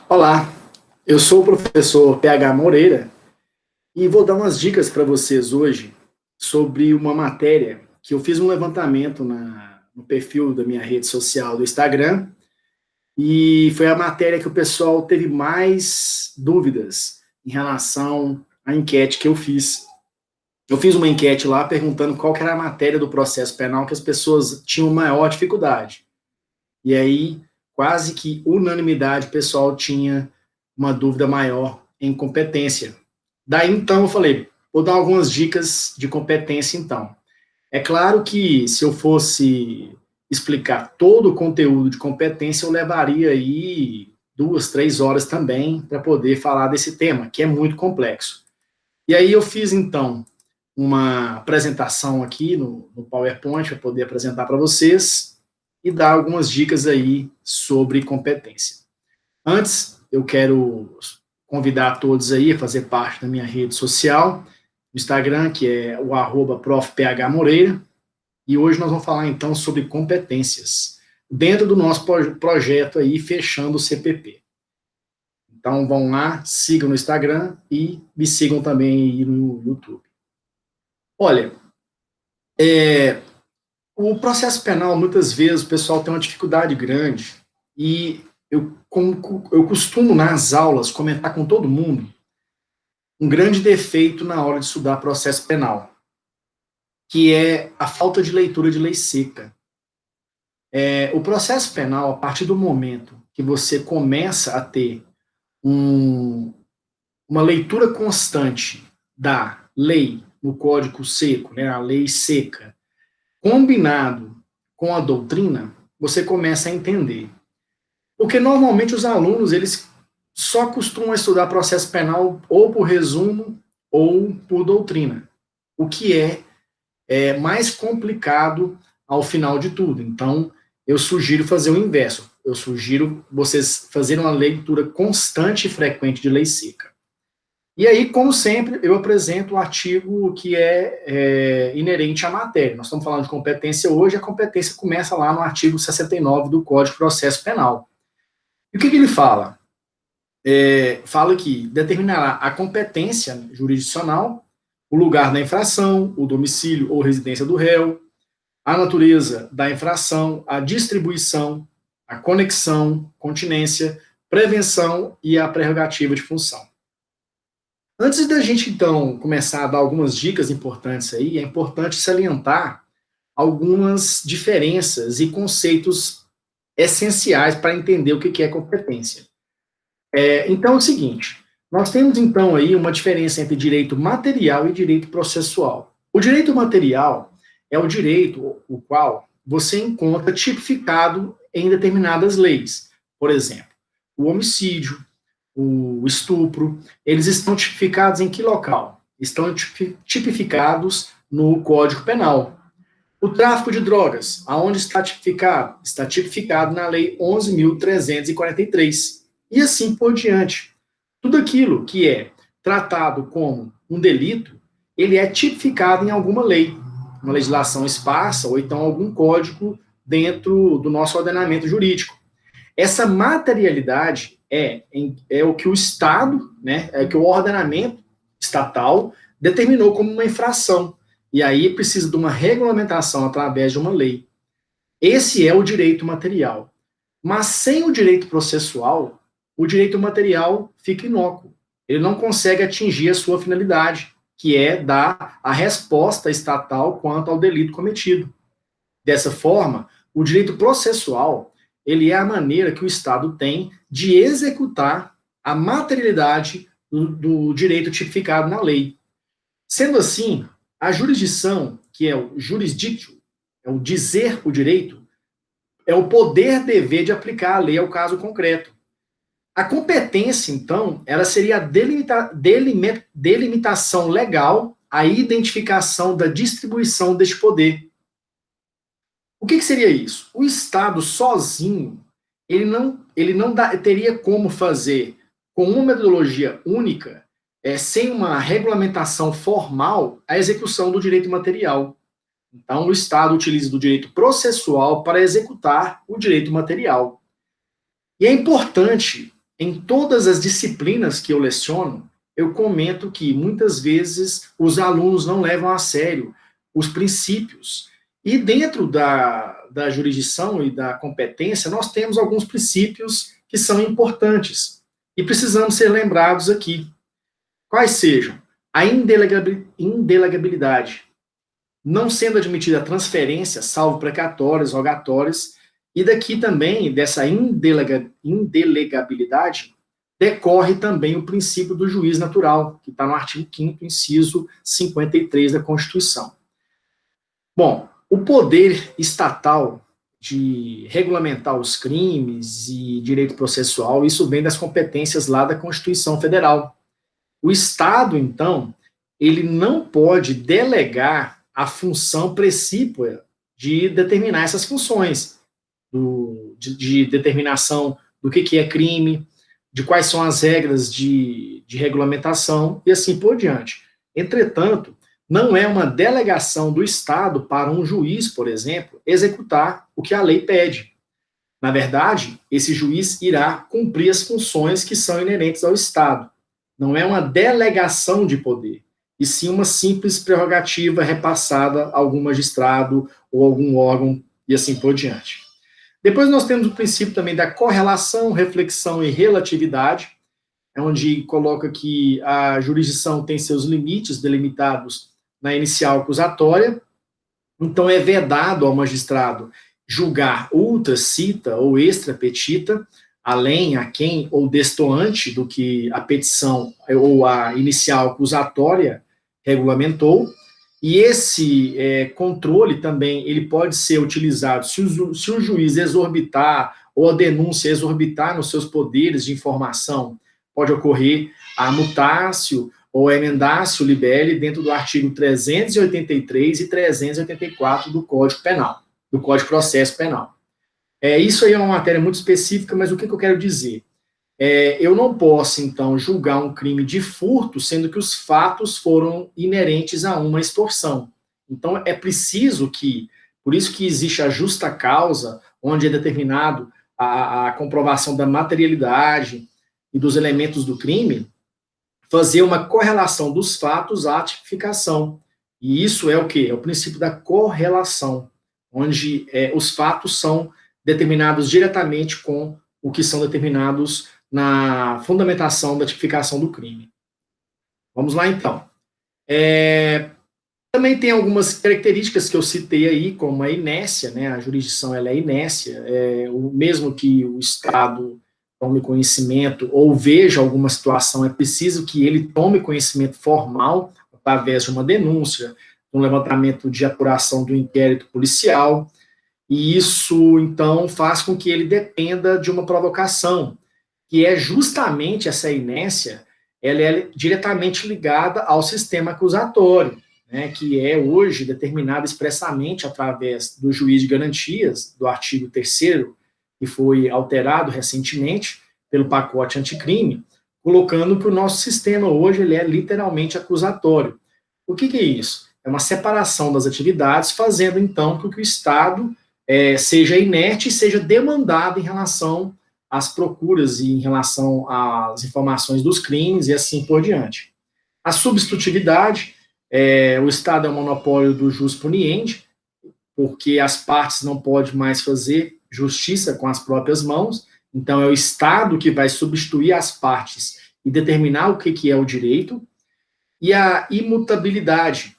Olá, eu sou o professor PH Moreira e vou dar umas dicas para vocês hoje sobre uma matéria que eu fiz um levantamento no perfil da minha rede social do Instagram e foi a matéria que o pessoal teve mais dúvidas em relação à enquete que eu fiz. Eu fiz uma enquete lá perguntando qual que era a matéria do processo penal que as pessoas tinham maior dificuldade. E aí, quase que unanimidade, o pessoal tinha uma dúvida maior em competência. Daí, então, eu falei, vou dar algumas dicas de competência, então. É claro que se eu fosse explicar todo o conteúdo de competência, eu levaria aí 2, 3 horas também para poder falar desse tema, que é muito complexo. E aí eu fiz, então, uma apresentação aqui no PowerPoint para poder apresentar para vocês e dar algumas dicas aí sobre competência. Antes, eu quero convidar todos aí a fazer parte da minha rede social, o Instagram, que é o @profphmoreira, e hoje nós vamos falar então sobre competências, dentro do nosso projeto aí, Fechando o CPP. Então vão lá, sigam no Instagram e me sigam também aí no YouTube. Olha, o processo penal, muitas vezes, o pessoal tem uma dificuldade grande, e eu costumo, nas aulas, comentar com todo mundo um grande defeito na hora de estudar processo penal, que é a falta de leitura de lei seca. O processo penal, a partir do momento que você começa a ter uma leitura constante da lei no Código Seco, né, a lei seca, combinado com a doutrina, você começa a entender. Porque normalmente os alunos, eles só costumam estudar processo penal ou por resumo ou por doutrina, o que é mais complicado ao final de tudo. Então, eu sugiro fazer o inverso. Eu sugiro vocês fazerem uma leitura constante e frequente de lei seca. E aí, como sempre, eu apresento o artigo que é inerente à matéria. Nós estamos falando de competência hoje, a competência começa lá no artigo 69 do Código de Processo Penal. E o que ele fala? Fala que determinará a competência jurisdicional, o lugar da infração, o domicílio ou residência do réu, a natureza da infração, a distribuição, a conexão, continência, prevenção e a prerrogativa de função. Antes da gente, então, começar a dar algumas dicas importantes aí, é importante salientar algumas diferenças e conceitos essenciais para entender o que é competência. Então é o seguinte, nós temos então aí uma diferença entre direito material e direito processual. O direito material é o direito o qual você encontra tipificado em determinadas leis. Por exemplo, o homicídio, o estupro, eles estão tipificados em que local? Estão tipificados no Código Penal. O tráfico de drogas, aonde está tipificado? Está tipificado na Lei 11.343. E assim por diante. Tudo aquilo que é tratado como um delito, ele é tipificado em alguma lei, uma legislação esparsa ou então algum código dentro do nosso ordenamento jurídico. Essa materialidade é o que o Estado, né, é o que o ordenamento estatal determinou como uma infração. E aí precisa de uma regulamentação através de uma lei. Esse é o direito material. Mas sem o direito processual, o direito material fica inócuo. Ele não consegue atingir a sua finalidade, que é dar a resposta estatal quanto ao delito cometido. Dessa forma, o direito processual, ele é a maneira que o Estado tem de executar a materialidade do direito tipificado na lei. Sendo assim, a jurisdição, que é o jurisdictio, é o dizer o direito, é o poder-dever de aplicar a lei ao caso concreto. A competência, então, ela seria a delimitação legal, a identificação da distribuição deste poder. O que seria isso? O Estado sozinho, ele não teria como fazer com uma metodologia única, sem uma regulamentação formal, a execução do direito material. Então, o Estado utiliza do direito processual para executar o direito material. E é importante em todas as disciplinas que eu leciono, eu comento que muitas vezes os alunos não levam a sério os princípios. E dentro da jurisdição e da competência, nós temos alguns princípios que são importantes e precisamos ser lembrados aqui. Quais sejam? A indelegabilidade, não sendo admitida a transferência, salvo precatórias, rogatórias, e daqui também, dessa indelegabilidade, decorre também o princípio do juiz natural, que está no artigo 5º, inciso 53 da Constituição. Bom, o poder estatal de regulamentar os crimes e direito processual, isso vem das competências lá da Constituição Federal. O Estado, então, ele não pode delegar a função precípua de determinar essas funções, de determinação do que é crime, de quais são as regras de regulamentação e assim por diante. Entretanto, não é uma delegação do Estado para um juiz, por exemplo, executar o que a lei pede. Na verdade, esse juiz irá cumprir as funções que são inerentes ao Estado. Não é uma delegação de poder, e sim uma simples prerrogativa repassada a algum magistrado ou algum órgão e assim por diante. Depois nós temos o princípio também da correlação, reflexão e relatividade, onde coloca que a jurisdição tem seus limites delimitados na inicial acusatória, então é vedado ao magistrado julgar ultra cita ou extra petita, além, aquém ou destoante do que a petição ou a inicial acusatória regulamentou, e esse controle também ele pode ser utilizado se o juiz exorbitar ou a denúncia exorbitar nos seus poderes de informação, pode ocorrer a mutácio ou emendácio libelli dentro do artigo 383 e 384 do Código Penal, do Código de Processo Penal. Isso aí é uma matéria muito específica, mas o que eu quero dizer? Eu não posso, então, julgar um crime de furto, sendo que os fatos foram inerentes a uma extorsão. Então, é preciso que, por isso que existe a justa causa, onde é determinado a comprovação da materialidade e dos elementos do crime, fazer uma correlação dos fatos à tipificação. E isso é o quê? É o princípio da correlação, onde os fatos são determinados diretamente com o que são determinados na fundamentação da tipificação do crime. Vamos lá, então. Também tem algumas características que eu citei aí, como a inércia, né? A jurisdição ela é inércia, mesmo que o Estado tome conhecimento ou veja alguma situação, é preciso que ele tome conhecimento formal, através de uma denúncia, um levantamento de apuração do inquérito policial, e isso, então, faz com que ele dependa de uma provocação, que é justamente essa inércia, ela é diretamente ligada ao sistema acusatório, né, que é hoje determinado expressamente através do juiz de garantias, do artigo 3º, que foi alterado recentemente pelo pacote anticrime, colocando que o nosso sistema hoje ele é literalmente acusatório. O que é isso? É uma separação das atividades, fazendo, então, com que o Estado seja inerte e seja demandado em relação às procuras e em relação às informações dos crimes e assim por diante. A substitutividade, o Estado é um monopólio do jus puniendi, porque as partes não podem mais fazer justiça com as próprias mãos, então é o Estado que vai substituir as partes e determinar o que é o direito, e a imutabilidade,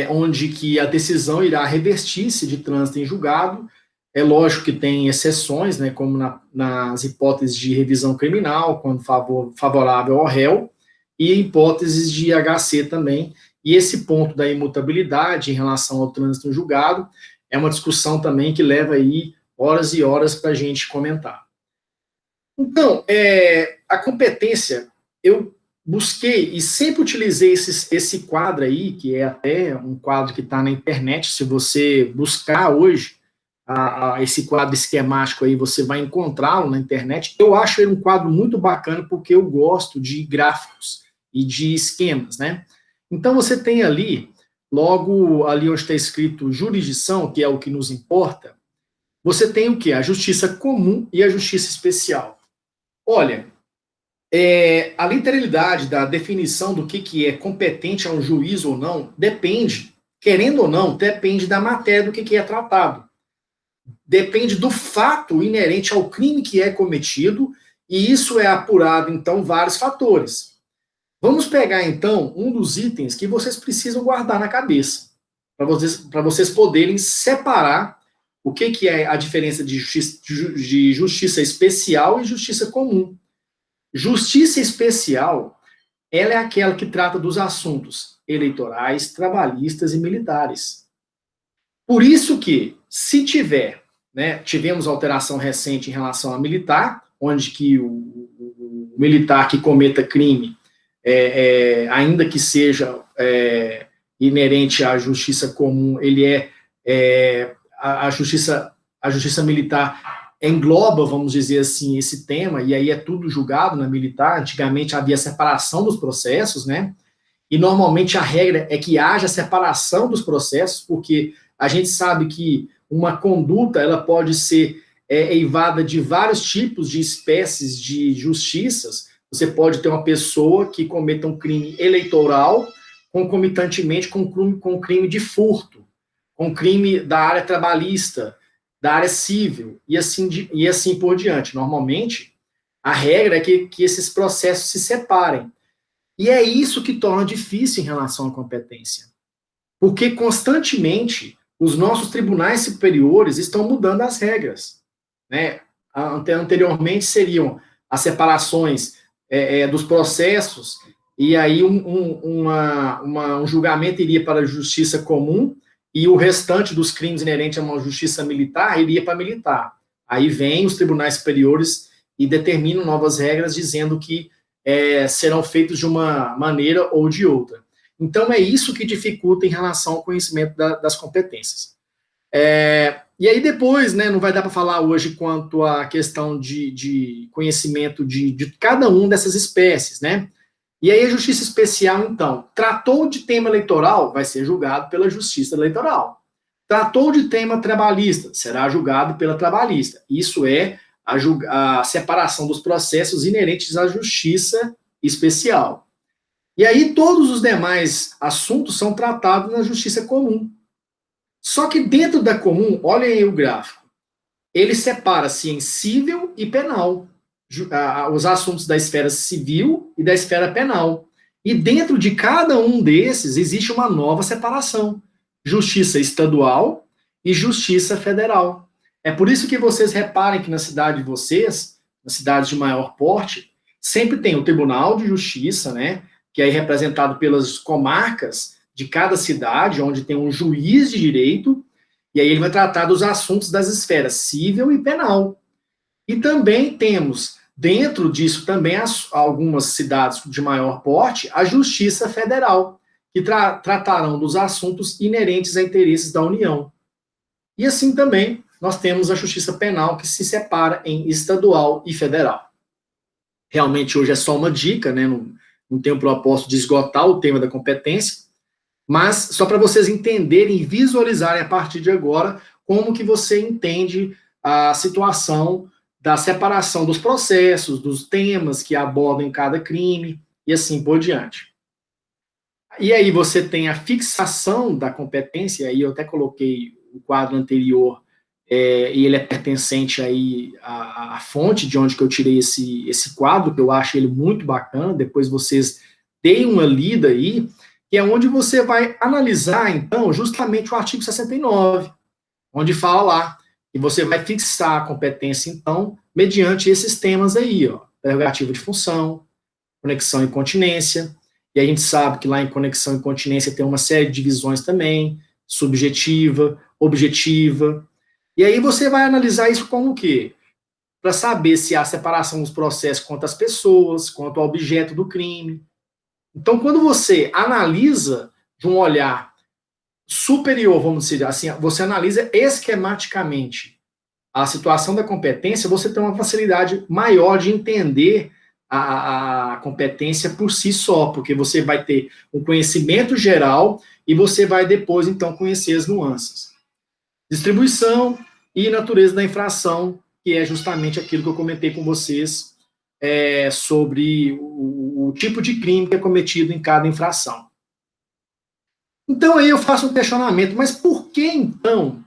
onde que a decisão irá revestir-se de trânsito em julgado. É lógico que tem exceções, né, como nas hipóteses de revisão criminal, quando favorável ao réu, e hipóteses de HC também. E esse ponto da imutabilidade em relação ao trânsito em julgado é uma discussão também que leva aí horas e horas para a gente comentar. Então, a competência, eu busquei e sempre utilizei esse quadro aí, que é até um quadro que está na internet. Se você buscar hoje esse quadro esquemático aí, você vai encontrá-lo na internet. Eu acho ele um quadro muito bacana, porque eu gosto de gráficos e de esquemas, né? Então, você tem ali, logo ali onde está escrito jurisdição, que é o que nos importa, você tem o quê? A justiça comum e a justiça especial. Olha, a literalidade da definição do que é competente a um juiz ou não depende, querendo ou não, depende da matéria do que é tratado. Depende do fato inerente ao crime que é cometido, e isso é apurado, então, vários fatores. Vamos pegar, então, um dos itens que vocês precisam guardar na cabeça, para vocês poderem separar o que é a diferença de justiça especial e justiça comum. Justiça especial, ela é aquela que trata dos assuntos eleitorais, trabalhistas e militares. Por isso que, se tiver, né, tivemos alteração recente em relação a militar, onde que o militar que cometa crime, ainda que seja inerente à justiça comum, ele a justiça militar engloba, vamos dizer assim, esse tema, e aí é tudo julgado na militar. Antigamente havia separação dos processos, né? E normalmente a regra é que haja separação dos processos, porque a gente sabe que uma conduta ela pode ser eivada de vários tipos de espécies de justiças. Você pode ter uma pessoa que cometa um crime eleitoral concomitantemente com um crime de furto, com crime da área trabalhista, da área civil, e assim por diante. Normalmente, a regra é que esses processos se separem. E é isso que torna difícil em relação à competência. Porque constantemente os nossos tribunais superiores estão mudando as regras. Né? Anteriormente seriam as separações dos processos, e aí um julgamento iria para a justiça comum, e o restante dos crimes inerentes a uma justiça militar iria para a militar. Aí vem os tribunais superiores e determinam novas regras dizendo que serão feitos de uma maneira ou de outra. Então, é isso que dificulta em relação ao conhecimento das competências. E aí depois, né, não vai dar para falar hoje quanto à questão de conhecimento de cada uma dessas espécies, né? E aí a justiça especial, então, tratou de tema eleitoral, vai ser julgado pela justiça eleitoral. Tratou de tema trabalhista, será julgado pela trabalhista. Isso é a separação dos processos inerentes à justiça especial. E aí todos os demais assuntos são tratados na justiça comum. Só que dentro da comum, olhem aí o gráfico, ele separa-se em civil e penal, os assuntos da esfera civil e da esfera penal. E dentro de cada um desses existe uma nova separação, justiça estadual e justiça federal. É por isso que vocês reparem que na cidade de vocês, nas cidades de maior porte, sempre tem o Tribunal de Justiça, né, que é representado pelas comarcas de cada cidade, onde tem um juiz de direito, e aí ele vai tratar dos assuntos das esferas civil e penal. E também temos, dentro disso também, algumas cidades de maior porte, a Justiça Federal, que tratarão dos assuntos inerentes a interesses da União. E assim também nós temos a Justiça Penal, que se separa em estadual e federal. Realmente hoje é só uma dica, né? Não tenho o propósito de esgotar o tema da competência, mas só para vocês entenderem e visualizarem a partir de agora como que você entende a situação da separação dos processos, dos temas que abordam cada crime e assim por diante. E aí você tem a fixação da competência, aí eu até coloquei o quadro anterior, e ele é pertencente aí à fonte de onde que eu tirei esse quadro, que eu acho ele muito bacana, depois vocês deem uma lida aí, que é onde você vai analisar, então, justamente o artigo 69, onde fala lá, e você vai fixar a competência, então, mediante esses temas aí, ó, prerrogativa de função, conexão e continência, e a gente sabe que lá em conexão e continência tem uma série de divisões também, subjetiva, objetiva, e aí você vai analisar isso como o quê? Para saber se há separação dos processos quanto às pessoas, quanto ao objeto do crime. Então, quando você analisa de um olhar superior, vamos dizer assim, você analisa esquematicamente a situação da competência, você tem uma facilidade maior de entender a competência por si só, porque você vai ter um conhecimento geral e você vai depois, então, conhecer as nuances. Distribuição e natureza da infração, que é justamente aquilo que eu comentei com vocês sobre o tipo de crime que é cometido em cada infração. Então, aí eu faço um questionamento, mas por que, então,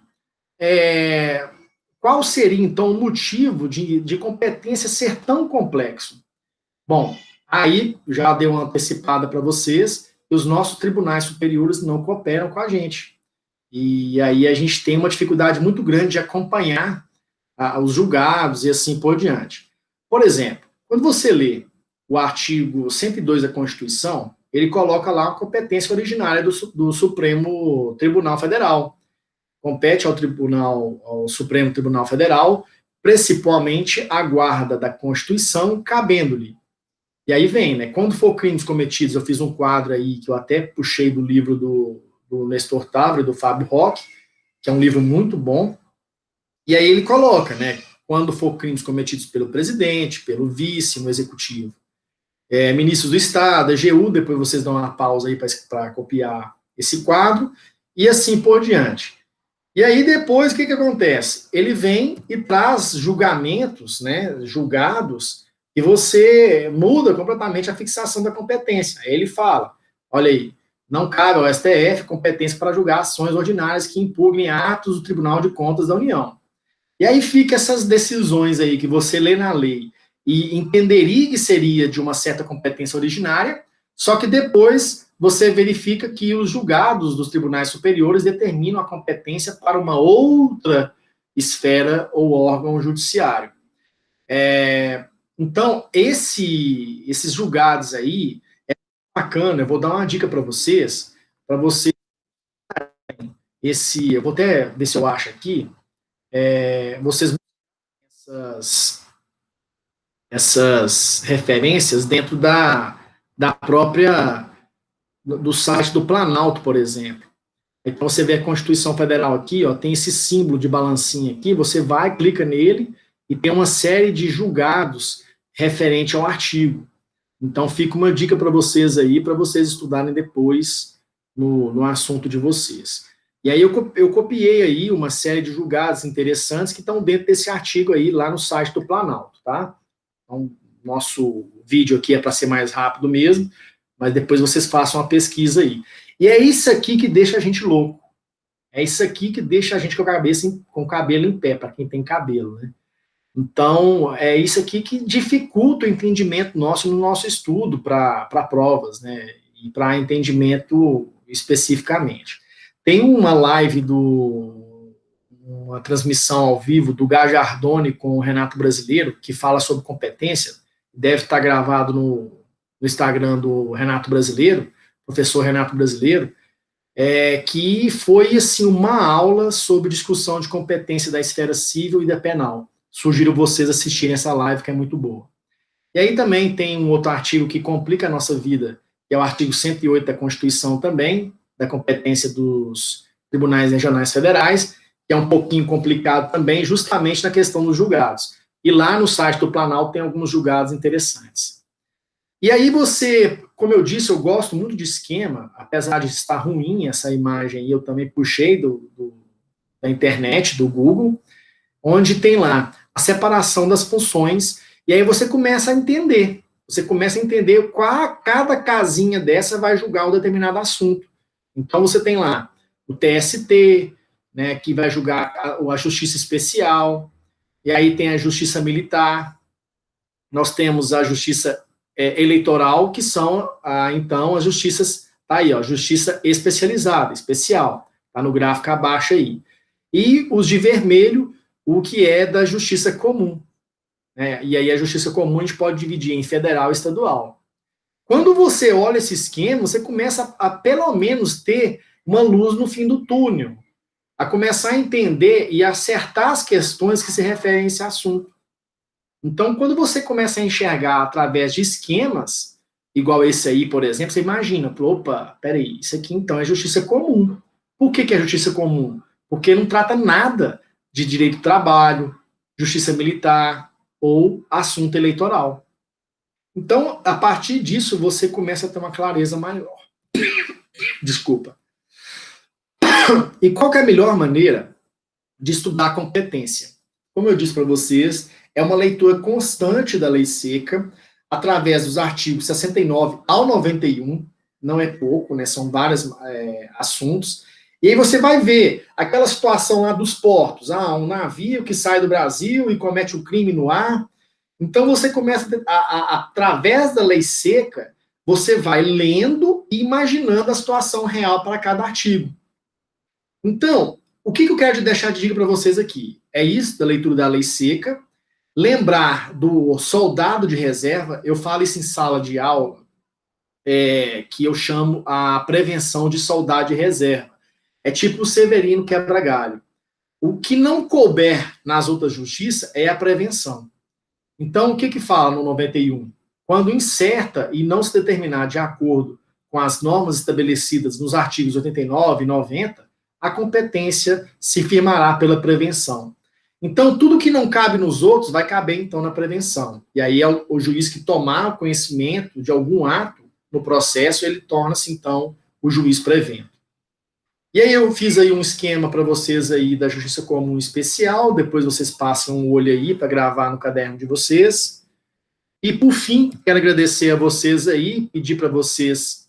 qual seria, então, o motivo de competência ser tão complexo? Bom, aí já dei uma antecipada para vocês, que os nossos tribunais superiores não cooperam com a gente. E aí a gente tem uma dificuldade muito grande de acompanhar os julgados e assim por diante. Por exemplo, quando você lê o artigo 102 da Constituição, ele coloca lá a competência originária do Supremo Tribunal Federal. Compete ao Supremo Tribunal Federal, principalmente a guarda da Constituição, cabendo-lhe. E aí vem, né? Quando for crimes cometidos, eu fiz um quadro aí que eu até puxei do livro do Nestor Távora e do Fábio Roque, que é um livro muito bom. E aí ele coloca, né? Quando for crimes cometidos pelo presidente, pelo vice, no executivo, ministros do Estado, AGU, depois vocês dão uma pausa aí para copiar esse quadro, e assim por diante. E aí depois, o que acontece? Ele vem e traz julgamentos, né, julgados, e você muda completamente a fixação da competência. Aí ele fala, olha aí, não cabe ao STF competência para julgar ações ordinárias que impugnem atos do Tribunal de Contas da União. E aí fica essas decisões aí que você lê na lei e entenderia que seria de uma certa competência originária, só que depois você verifica que os julgados dos tribunais superiores determinam a competência para uma outra esfera ou órgão judiciário. Então, esses julgados aí, é bacana, eu vou dar uma dica para vocês, eu vou até ver se eu acho aqui, vocês essas referências dentro da própria, do site do Planalto, por exemplo. Então, você vê a Constituição Federal aqui, ó, tem esse símbolo de balancinha aqui, você vai, clica nele, e tem uma série de julgados referente ao artigo. Então, fica uma dica para vocês aí, para vocês estudarem depois no assunto de vocês. E aí eu copiei aí uma série de julgados interessantes que estão dentro desse artigo aí, lá no site do Planalto, tá? Então, nosso vídeo aqui é para ser mais rápido mesmo, mas depois vocês façam uma pesquisa aí. E é isso aqui que deixa a gente louco. É isso aqui que deixa a gente com o cabelo em pé, para quem tem cabelo, né? Então, é isso aqui que dificulta o entendimento nosso no nosso estudo para provas, né? E para entendimento especificamente. Tem uma live uma transmissão ao vivo do Gajardoni com o Renato Brasileiro, que fala sobre competência, deve estar gravado no Instagram do Renato Brasileiro, professor Renato Brasileiro, que foi assim uma aula sobre discussão de competência da esfera civil e da penal. Sugiro vocês assistirem essa live, que é muito boa. E aí também tem um outro artigo que complica a nossa vida, que é o artigo 108 da Constituição também, da competência dos tribunais regionais federais, que é um pouquinho complicado também, justamente na questão dos julgados. E lá no site do Planalto tem alguns julgados interessantes. E aí você, como eu disse, eu gosto muito de esquema, apesar de estar ruim essa imagem, e eu também puxei da internet, do Google, onde tem lá a separação das funções, e aí você começa a entender. Você começa a entender cada casinha dessa vai julgar um determinado assunto. Então você tem lá o TST, né, que vai julgar a Justiça Especial, e aí tem a Justiça Militar, nós temos a Justiça Eleitoral, que são, então, as justiças, tá aí, ó, Justiça Especializada, especial, tá no gráfico abaixo aí. E os de vermelho, o que é da Justiça Comum. Né? E aí a Justiça Comum a gente pode dividir em federal e estadual. Quando você olha esse esquema, você começa a pelo menos ter uma luz no fim do túnel, a começar a entender e acertar as questões que se referem a esse assunto. Então, quando você começa a enxergar através de esquemas, igual esse aí, por exemplo, você imagina, opa, peraí, isso aqui então é justiça comum. Por que é justiça comum? Porque não trata nada de direito do trabalho, justiça militar ou assunto eleitoral. Então, a partir disso, você começa a ter uma clareza maior. Desculpa. E qual que é a melhor maneira de estudar a competência? Como eu disse para vocês, é uma leitura constante da lei seca, através dos artigos 69 ao 91, não é pouco, né, são vários assuntos, e aí você vai ver aquela situação lá dos portos, um navio que sai do Brasil e comete um crime no ar. Então você começa, através da lei seca, você vai lendo e imaginando a situação real para cada artigo. Então, o que eu quero deixar de dica para vocês aqui? É isso, da leitura da lei seca. Lembrar do soldado de reserva, eu falo isso em sala de aula, que eu chamo a prevenção de soldado de reserva. É tipo o Severino quebra-galho. O que não couber nas outras justiças é a prevenção. Então, o que fala no 91? Quando incerta e não se determinar de acordo com as normas estabelecidas nos artigos 89 e 90, a competência se firmará pela prevenção. Então, tudo que não cabe nos outros vai caber, então, na prevenção. E aí é o juiz que tomar conhecimento de algum ato no processo, ele torna-se, então, o juiz prevento. E aí eu fiz aí um esquema para vocês aí da Justiça Comum Especial, depois vocês passam um olho aí para gravar no caderno de vocês. E, por fim, quero agradecer a vocês aí, pedir para vocês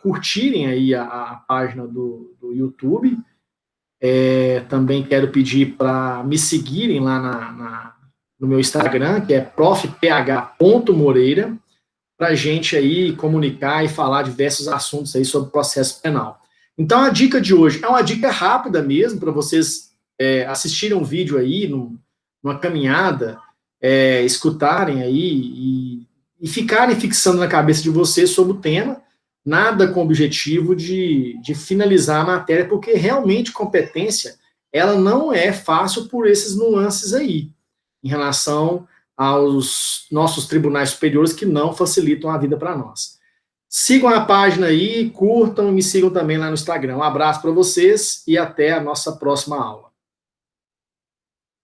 curtirem aí a página do YouTube. Também quero pedir para me seguirem lá no meu Instagram, que é profph.moreira, para a gente aí comunicar e falar diversos assuntos aí sobre processo penal. Então, a dica de hoje é uma dica rápida mesmo, para vocês assistirem um vídeo aí, numa caminhada, escutarem aí e ficarem fixando na cabeça de vocês sobre o tema, nada com o objetivo de finalizar a matéria, porque realmente competência, ela não é fácil por esses nuances aí, em relação aos nossos tribunais superiores que não facilitam a vida para nós. Sigam a página aí, curtam e me sigam também lá no Instagram. Um abraço para vocês e até a nossa próxima aula.